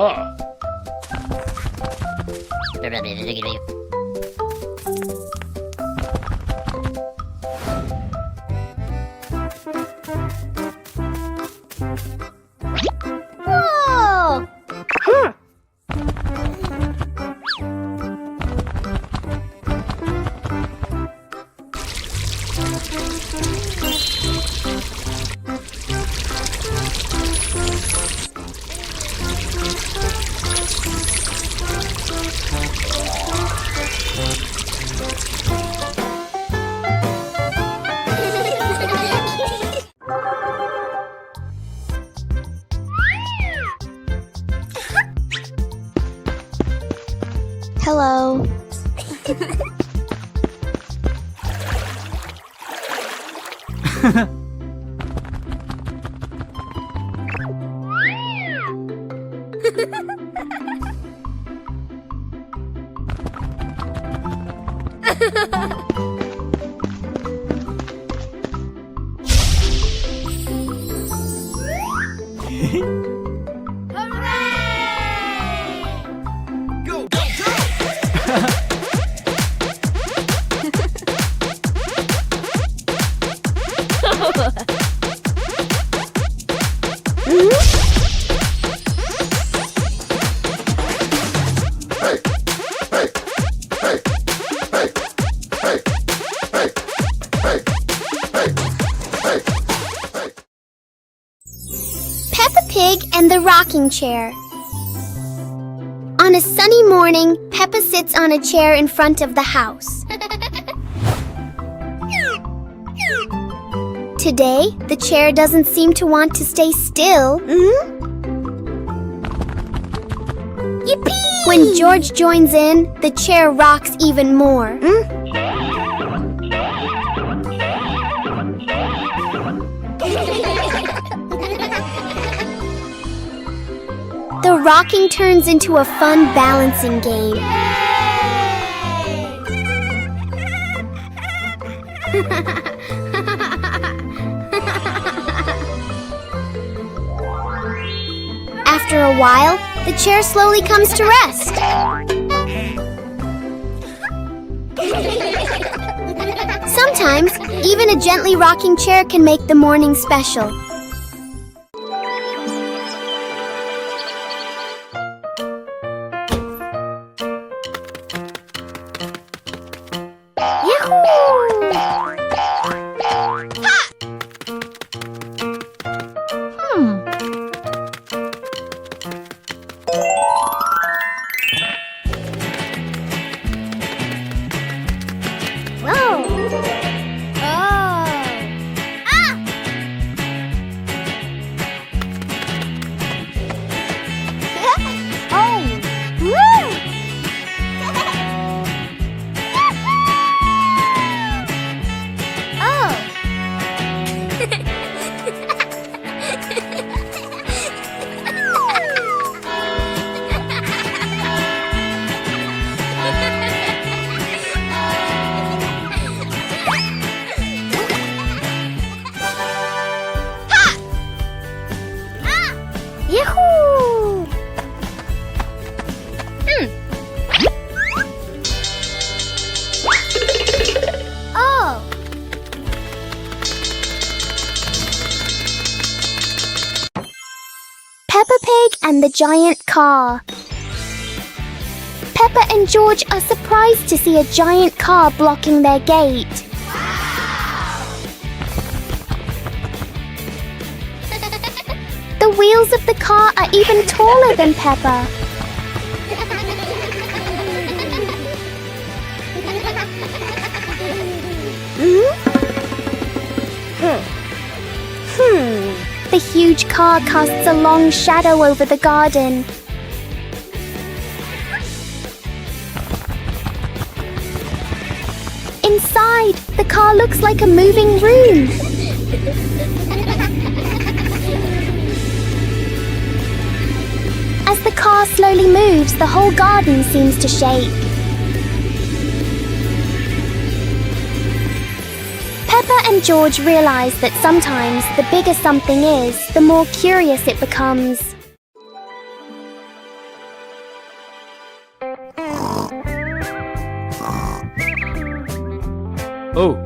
Whoa! Hello. Go, go, go! Peppa Pig and the Rocking Chair. On a sunny morning, Peppa sits on a chair in front of the house. Today, the chair doesn't seem to want to stay still. Yippee! When George joins in, the chair rocks even more. The rocking turns into a fun balancing game. After a while, the chair slowly comes to rest. Sometimes, even a gently rocking chair can make the morning special. Yahoo! Oh! Peppa Pig and the Giant Car. Peppa and George are surprised to see a giant car blocking their gate. The wheels of the car are even taller than Peppa. The huge car casts a long shadow over the garden. Inside, the car looks like a moving room. As the car slowly moves, the whole garden seems to shake. Peppa and George realize that sometimes the bigger something is, the more curious it becomes. Oh.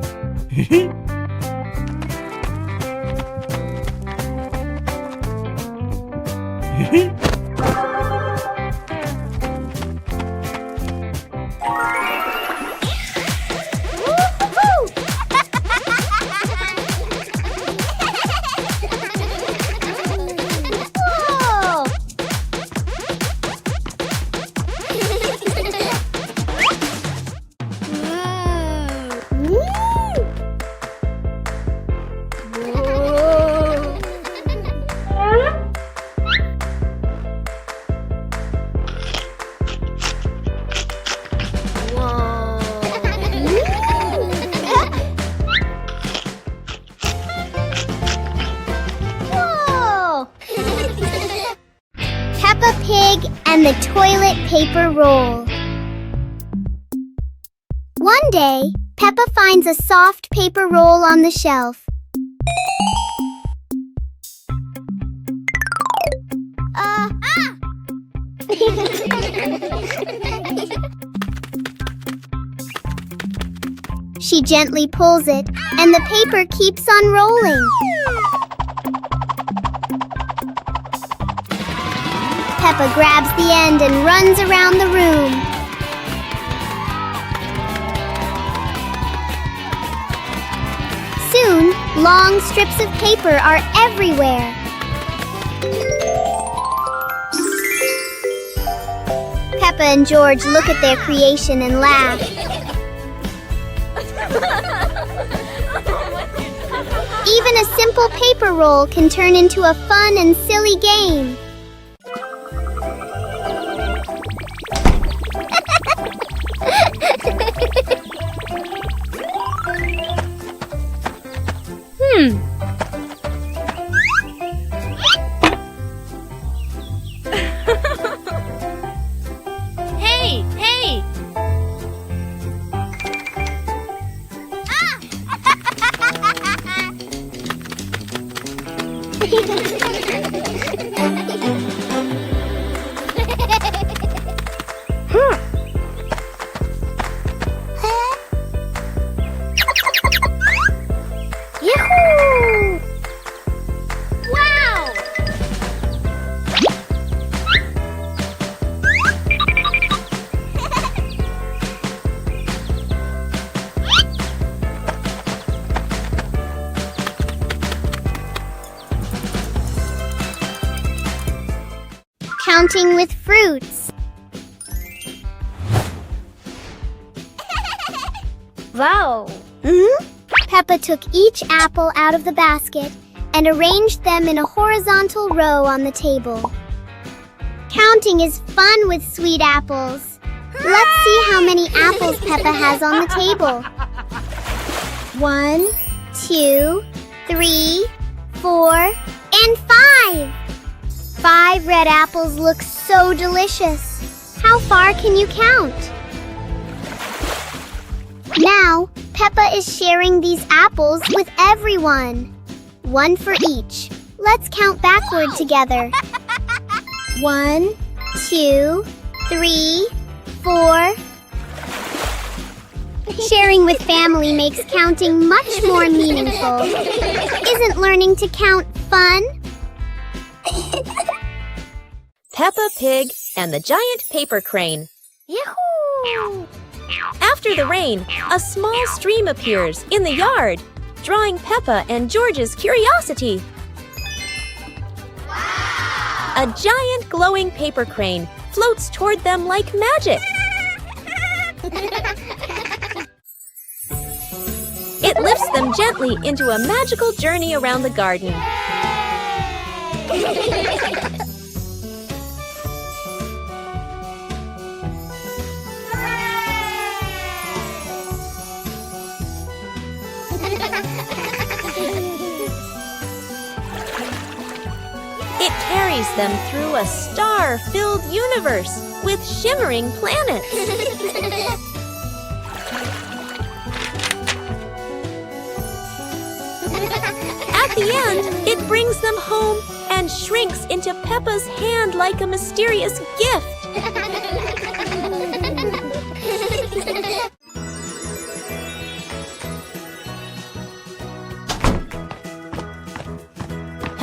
Peppa Pig and the toilet paper roll. One day, Peppa finds a soft paper roll on the shelf. She gently pulls it, and the paper keeps on rolling. Peppa grabs the end and runs around the room. Soon, long strips of paper are everywhere. Peppa and George look at their creation and laugh. Even a simple paper roll can turn into a fun and silly game. Hey, hey! Yahoo! Wow! Counting with fruits. Wow! Peppa took each apple out of the basket and arranged them in a horizontal row on the table. Counting is fun with sweet apples. Let's see how many apples Peppa has on the table. 1, 2, 3, 4, and 5. 5 red apples look so delicious. How far can you count? Now, Peppa is sharing these apples with everyone. 1 for each. Let's count backward together. 1, 2, 3, 4. Sharing with family makes counting much more meaningful. Isn't learning to count fun? Peppa Pig and the giant paper crane. Yahoo! After the rain, a small stream appears in the yard, drawing Peppa and George's curiosity. Wow! A giant glowing paper crane floats toward them like magic. It lifts them gently into a magical journey around the garden. It carries them through a star-filled universe with shimmering planets. At the end, it brings them home and shrinks into Peppa's hand like a mysterious gift.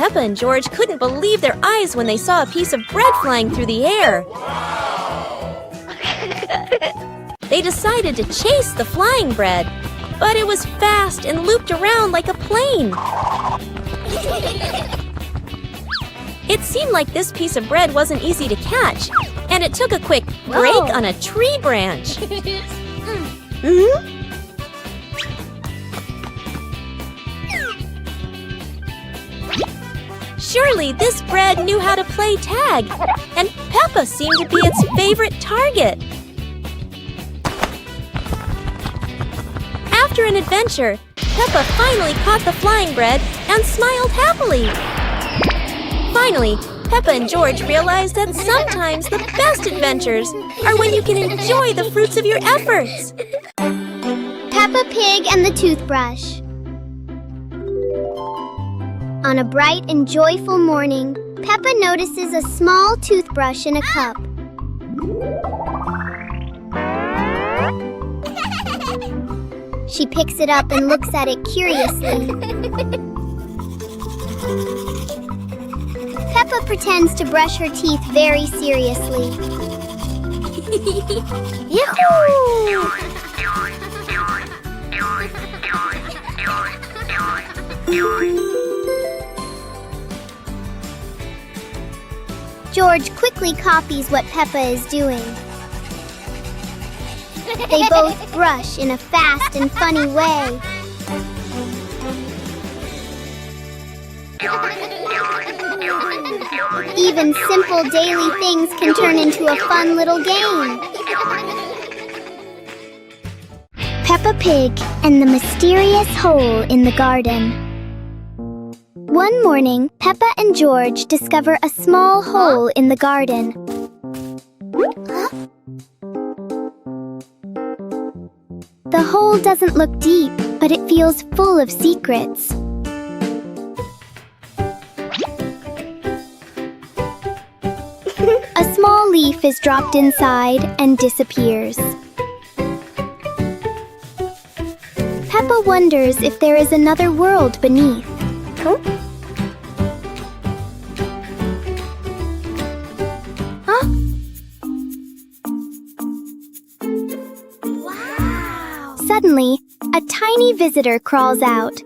Peppa and George couldn't believe their eyes when they saw a piece of bread flying through the air. They decided to chase the flying bread, but it was fast and looped around like a plane. It seemed like this piece of bread wasn't easy to catch, and it took a quick break on a tree branch. Surely this bread knew how to play tag, and Peppa seemed to be its favorite target. After an adventure, Peppa finally caught the flying bread and smiled happily. Finally, Peppa and George realized that sometimes the best adventures are when you can enjoy the fruits of your efforts. Peppa Pig and the Toothbrush. On a bright and joyful morning, Peppa notices a small toothbrush in a cup. She picks it up and looks at it curiously. Peppa pretends to brush her teeth very seriously. Yahoo! George quickly copies what Peppa is doing. They both brush in a fast and funny way. Even simple daily things can turn into a fun little game. Peppa Pig and the Mysterious Hole in the Garden. One morning, Peppa and George discover a small hole in the garden. The hole doesn't look deep, but it feels full of secrets. A small leaf is dropped inside and disappears. Peppa wonders if there is another world beneath. Wow! Suddenly, a tiny visitor crawls out.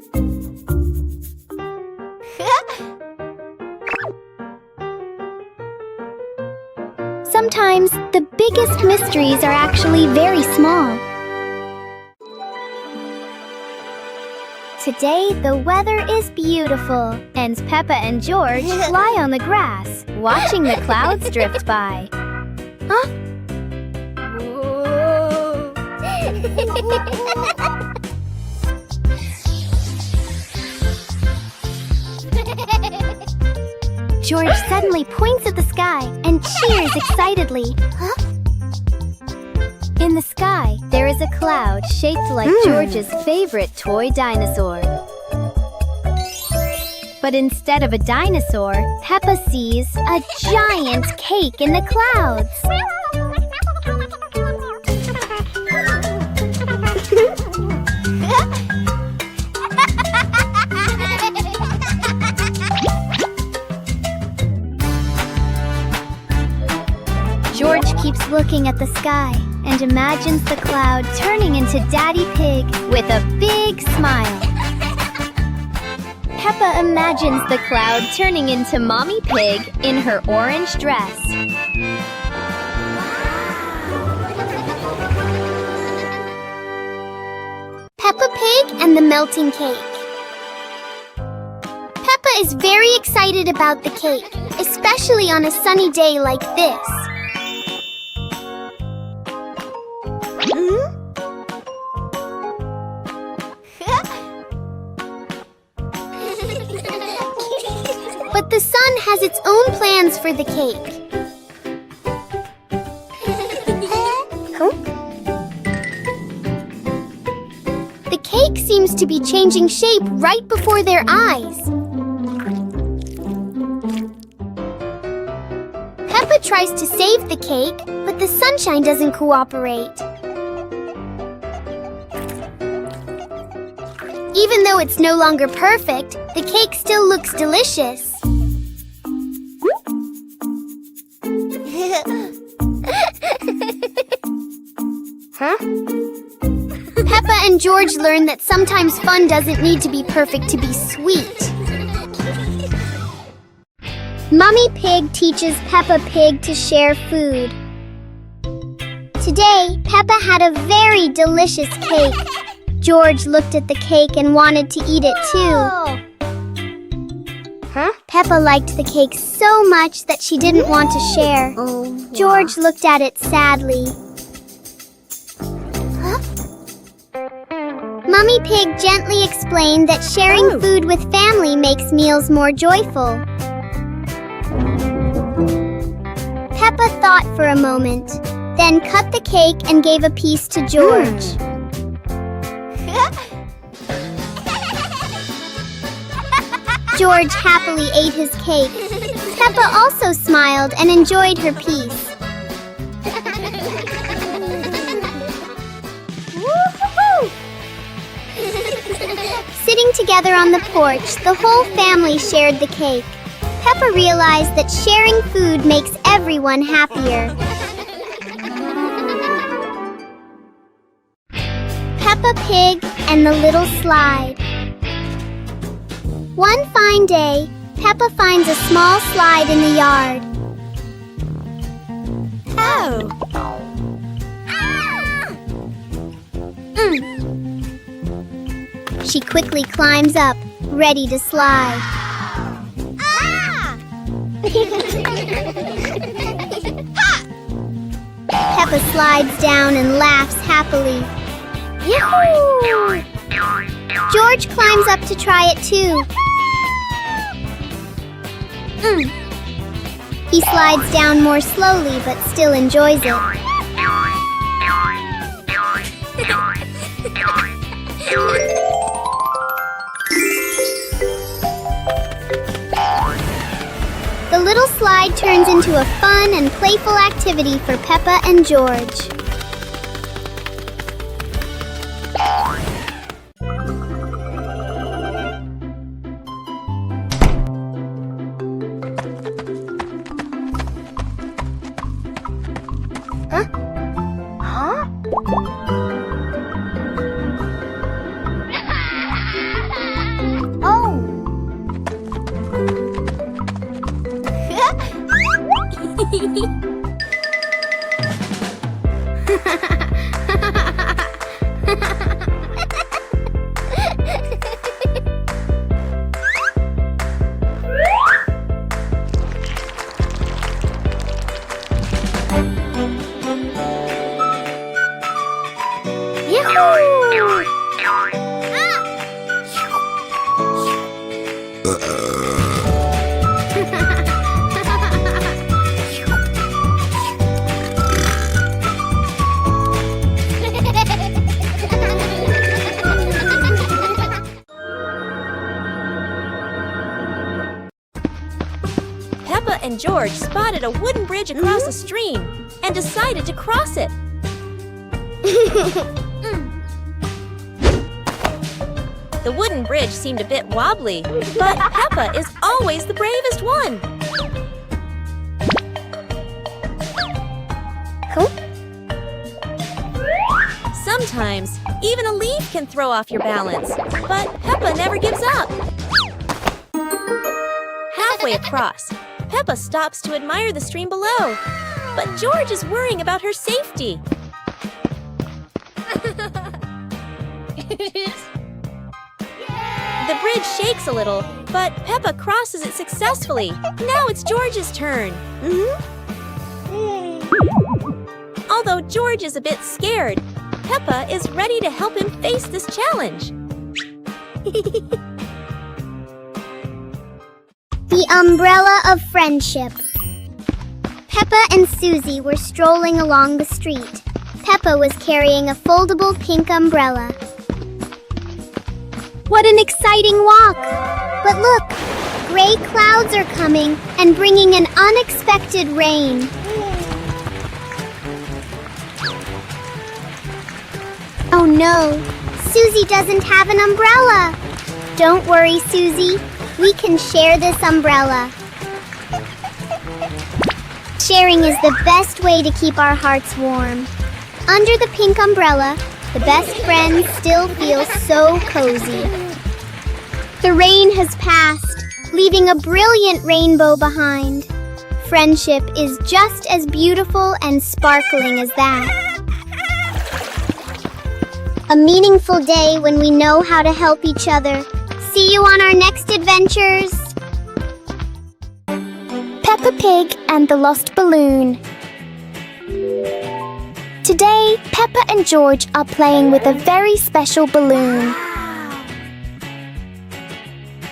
Sometimes, the biggest mysteries are actually very small. Today, the weather is beautiful, and Peppa and George lie on the grass, watching the clouds drift by. George suddenly points at the sky and cheers excitedly. In the sky, there is a cloud shaped like George's favorite toy dinosaur. But instead of a dinosaur, Peppa sees a giant cake in the clouds. George keeps looking at the sky and imagines the cloud turning into Daddy Pig with a big smile. Peppa imagines the cloud turning into Mommy Pig in her orange dress. Peppa Pig and the Melting Cake. Peppa is very excited about the cake, especially on a sunny day like this. But the sun has its own plans for the cake. The cake seems to be changing shape right before their eyes. Peppa tries to save the cake, but the sunshine doesn't cooperate. Even though it's no longer perfect, the cake still looks delicious. and George learn that sometimes fun doesn't need to be perfect to be sweet. Mummy Pig teaches Peppa Pig to share food. Today, Peppa had a very delicious cake. George looked at the cake and wanted to eat it too. Peppa liked the cake so much that she didn't want to share. George looked at it sadly. Mummy Pig gently explained that sharing food with family makes meals more joyful. Peppa thought for a moment, then cut the cake and gave a piece to George. George happily ate his cake. Peppa also smiled and enjoyed her piece. Sitting together on the porch, the whole family shared the cake. Peppa realized that sharing food makes everyone happier. Peppa Pig and the Little Slide. One fine day, Peppa finds a small slide in the yard. She quickly climbs up, ready to slide. Peppa slides down and laughs happily. Yahoo! George climbs up to try it too. He slides down more slowly but still enjoys it. The little slide turns into a fun and playful activity for Peppa and George. Peppa and George spotted a wooden bridge across a stream and decided to cross it. The wooden bridge seemed a bit wobbly, but Peppa is always the bravest one. Sometimes, even a leaf can throw off your balance, but Peppa never gives up. Halfway across, Peppa stops to admire the stream below, but George is worrying about her safety. The bridge shakes a little, but Peppa crosses it successfully. Now it's George's turn. Although George is a bit scared, Peppa is ready to help him face this challenge. The Umbrella of Friendship. Peppa and Susie were strolling along the street. Peppa was carrying a foldable pink umbrella. What an exciting walk! But look, gray clouds are coming and bringing an unexpected rain. Oh no, Susie doesn't have an umbrella. Don't worry, Susie. We can share this umbrella. Sharing is the best way to keep our hearts warm. Under the pink umbrella, The best friends still feel so cozy. The rain has passed, leaving a brilliant rainbow behind. Friendship is just as beautiful and sparkling as that. A meaningful day when we know how to help each other. See you on our next adventures! Peppa Pig and the Lost Balloon. Today, Peppa and George are playing with a very special balloon.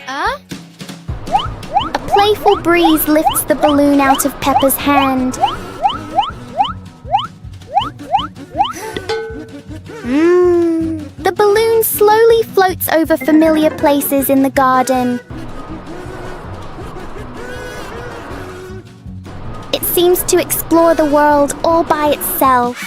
A playful breeze lifts the balloon out of Peppa's hand. The balloon slowly floats over familiar places in the garden. It seems to explore the world all by itself.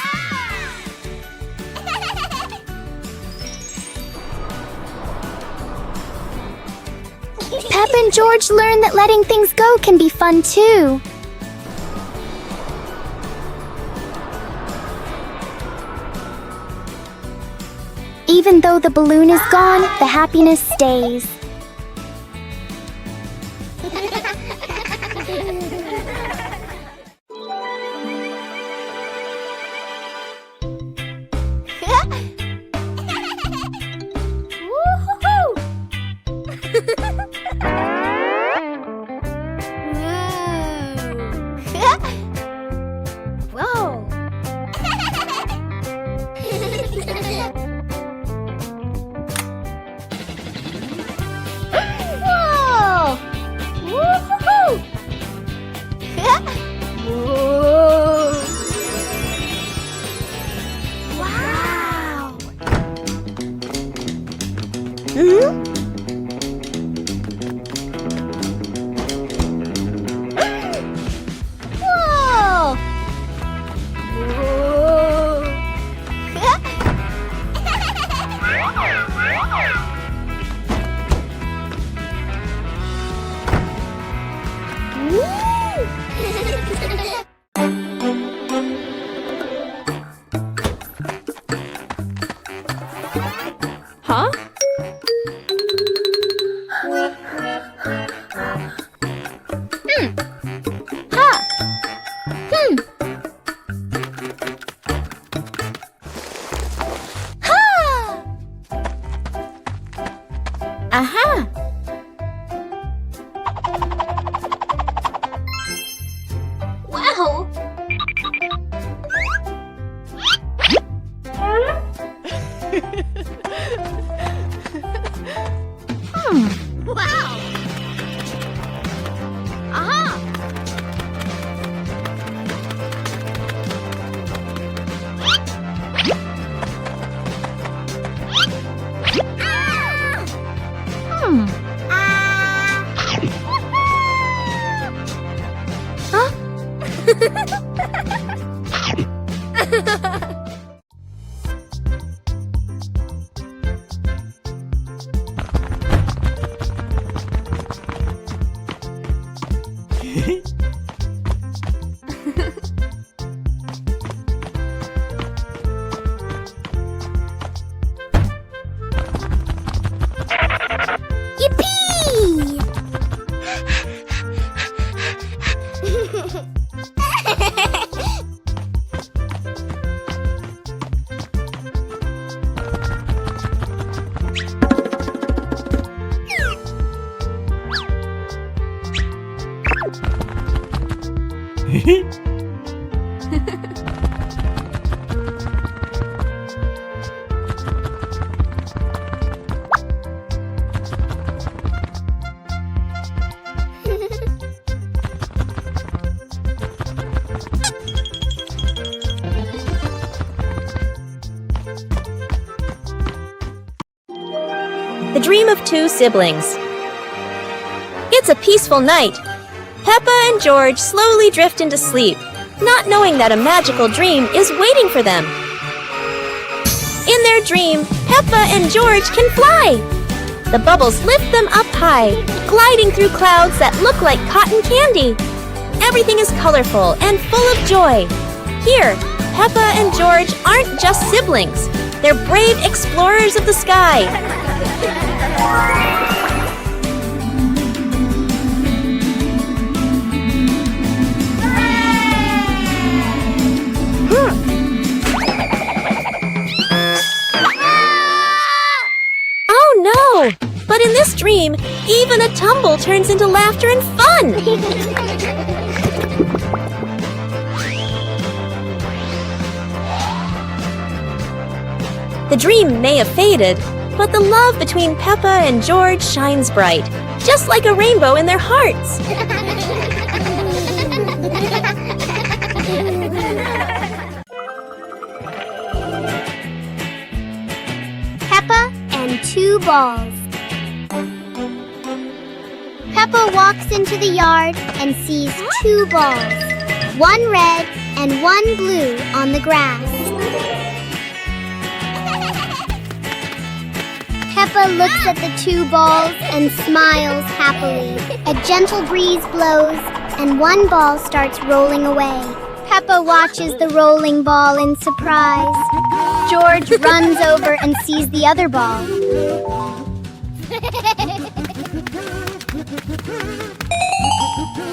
Peppa and George learn that letting things go can be fun too. Even though the balloon is gone, the happiness stays. Huh? Aha! Wow! Wow! Aha! Yippee! The Dream of Two Siblings. It's a peaceful night. Peppa and George slowly drift into sleep, not knowing that a magical dream is waiting for them. In their dream, Peppa and George can fly. The bubbles lift them up high, gliding through clouds that look like cotton candy. Everything is colorful and full of joy. Here, Peppa and George aren't just siblings. They're brave explorers of the sky. Oh no! But in this dream, even a tumble turns into laughter and fun! The dream may have faded, but the love between Peppa and George shines bright, just like a rainbow in their hearts. Peppa and 2 balls. Peppa walks into the yard and sees 2 balls, 1 red and 1 blue on the grass. Peppa looks at the 2 balls and smiles happily. A gentle breeze blows and 1 ball starts rolling away. Peppa watches the rolling ball in surprise. George runs over and sees the other ball.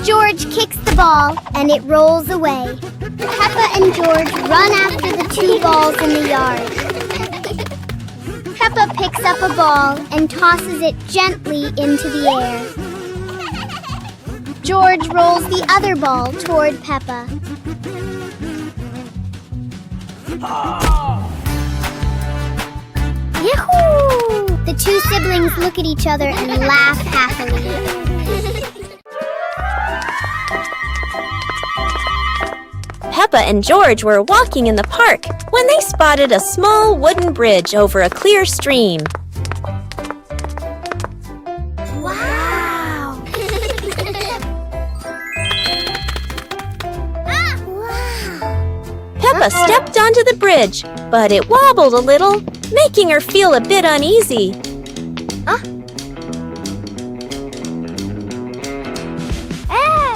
George kicks the ball and it rolls away. Peppa and George run after the 2 balls in the yard. Peppa picks up a ball and tosses it gently into the air. George rolls the other ball toward Peppa. Yahoo! The 2 siblings look at each other and laugh happily. Peppa and George were walking in the park when they spotted a small wooden bridge over a clear stream. Wow! Peppa stepped onto the bridge, but it wobbled a little, making her feel a bit uneasy.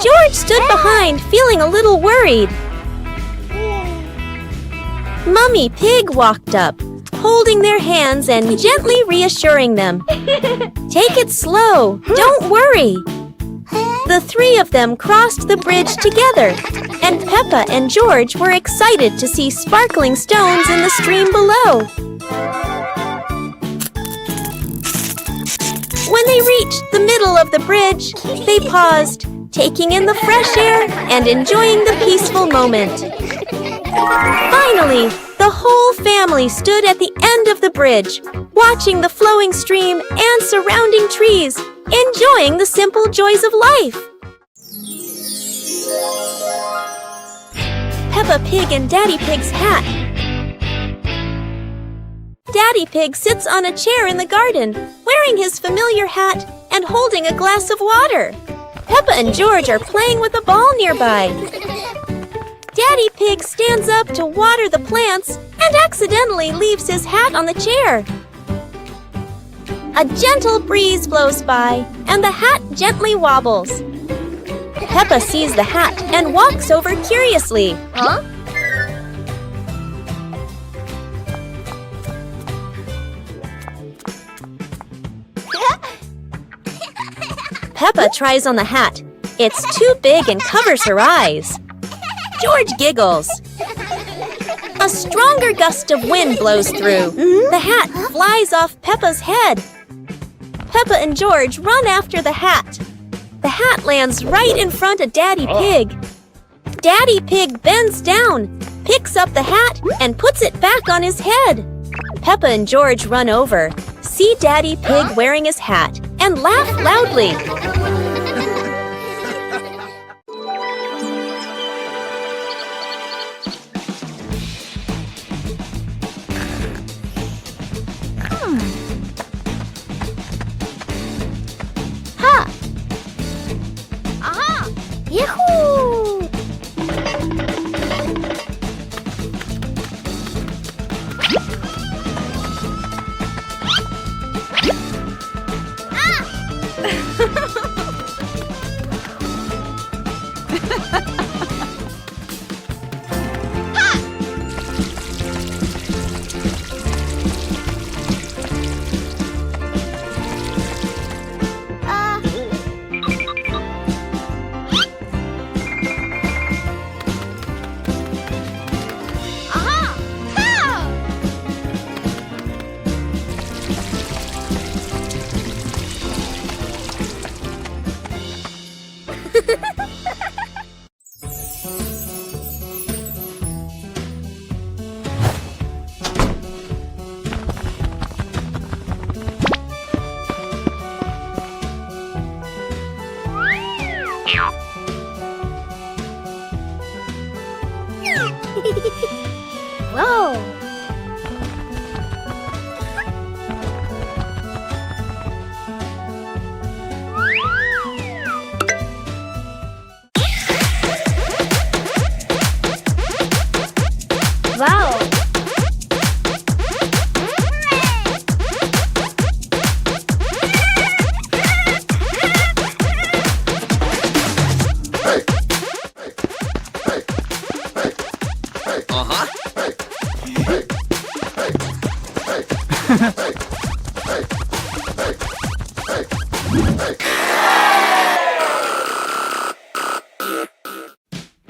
George stood behind, feeling a little worried. Mummy Pig walked up, holding their hands and gently reassuring them. Take it slow, don't worry. The 3 of them crossed the bridge together, and Peppa and George were excited to see sparkling stones in the stream below. When they reached the middle of the bridge, they paused, taking in the fresh air and enjoying the peaceful moment. Finally, the whole family stood at the end of the bridge, watching the flowing stream and surrounding trees, enjoying the simple joys of life. Peppa Pig and Daddy Pig's hat. Daddy Pig sits on a chair in the garden, wearing his familiar hat and holding a glass of water. Peppa and George are playing with a ball nearby. Daddy Pig stands up to water the plants and accidentally leaves his hat on the chair. A gentle breeze blows by and the hat gently wobbles. Peppa sees the hat and walks over curiously. Peppa tries on the hat. It's too big and covers her eyes. George giggles. A stronger gust of wind blows through. The hat flies off Peppa's head. Peppa and George run after the hat. The hat lands right in front of Daddy Pig. Daddy Pig bends down, picks up the hat, and puts it back on his head. Peppa and George run over, see Daddy Pig wearing his hat, and laugh loudly. Yahoo! Whoa! Wow!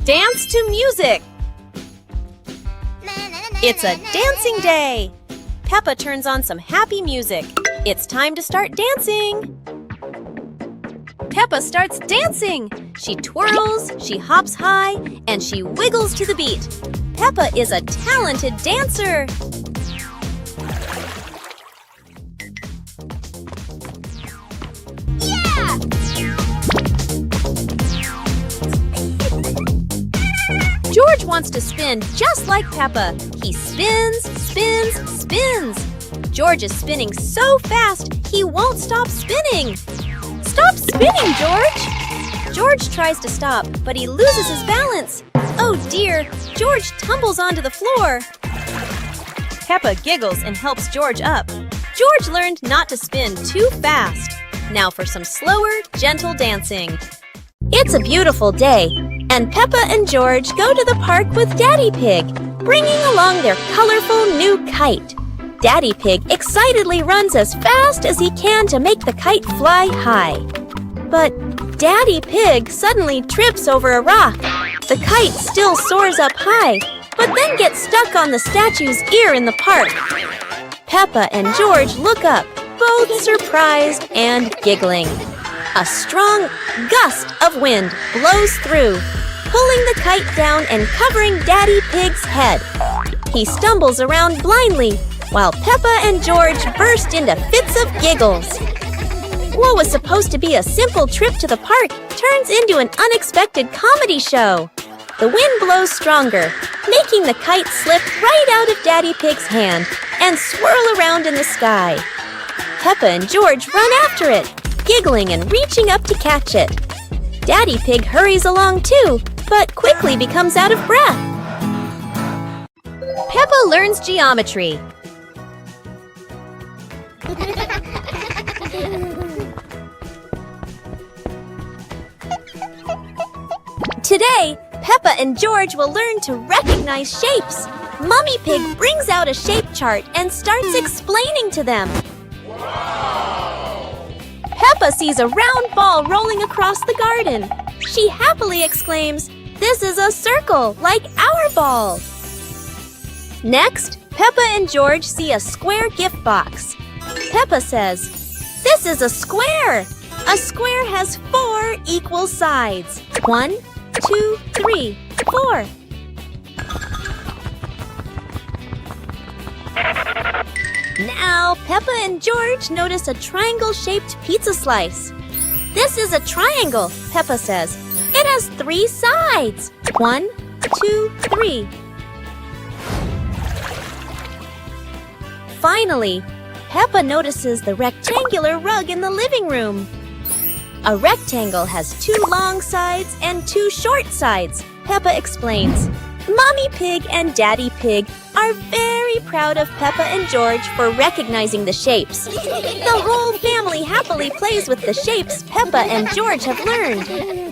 Dance to music! It's a dancing day! Peppa turns on some happy music. It's time to start dancing! Peppa starts dancing! She twirls, she hops high, and she wiggles to the beat. Peppa is a talented dancer! George wants to spin just like Peppa. He spins, spins, spins. George is spinning so fast, he won't stop spinning. Stop spinning, George! George tries to stop, but he loses his balance. Oh dear, George tumbles onto the floor. Peppa giggles and helps George up. George learned not to spin too fast. Now for some slower, gentle dancing. It's a beautiful day, and Peppa and George go to the park with Daddy Pig, bringing along their colorful new kite. Daddy Pig excitedly runs as fast as he can to make the kite fly high. But Daddy Pig suddenly trips over a rock. The kite still soars up high, but then gets stuck on the statue's ear in the park. Peppa and George look up, both surprised and giggling. A strong gust of wind blows through, pulling the kite down and covering Daddy Pig's head. He stumbles around blindly, while Peppa and George burst into fits of giggles. What was supposed to be a simple trip to the park turns into an unexpected comedy show. The wind blows stronger, making the kite slip right out of Daddy Pig's hand and swirl around in the sky. Peppa and George run after it, giggling and reaching up to catch it. Daddy Pig hurries along too, but quickly becomes out of breath. Peppa learns geometry. Today, Peppa and George will learn to recognize shapes. Mummy Pig brings out a shape chart and starts explaining to them. Peppa sees a round ball rolling across the garden. She happily exclaims, "This is a circle, like our ball." Next, Peppa and George see a square gift box. Peppa says, "This is a square. A square has 4 equal sides. 1, 2, 3, 4. Now, Peppa and George notice a triangle-shaped pizza slice. "This is a triangle," Peppa says. "It has 3 sides. 1, 2, 3. Finally, Peppa notices the rectangular rug in the living room. A rectangle has 2 long sides and 2 short sides, Peppa explains. Mommy Pig and Daddy Pig are very proud of Peppa and George for recognizing the shapes. The whole family happily plays with the shapes Peppa and George have learned.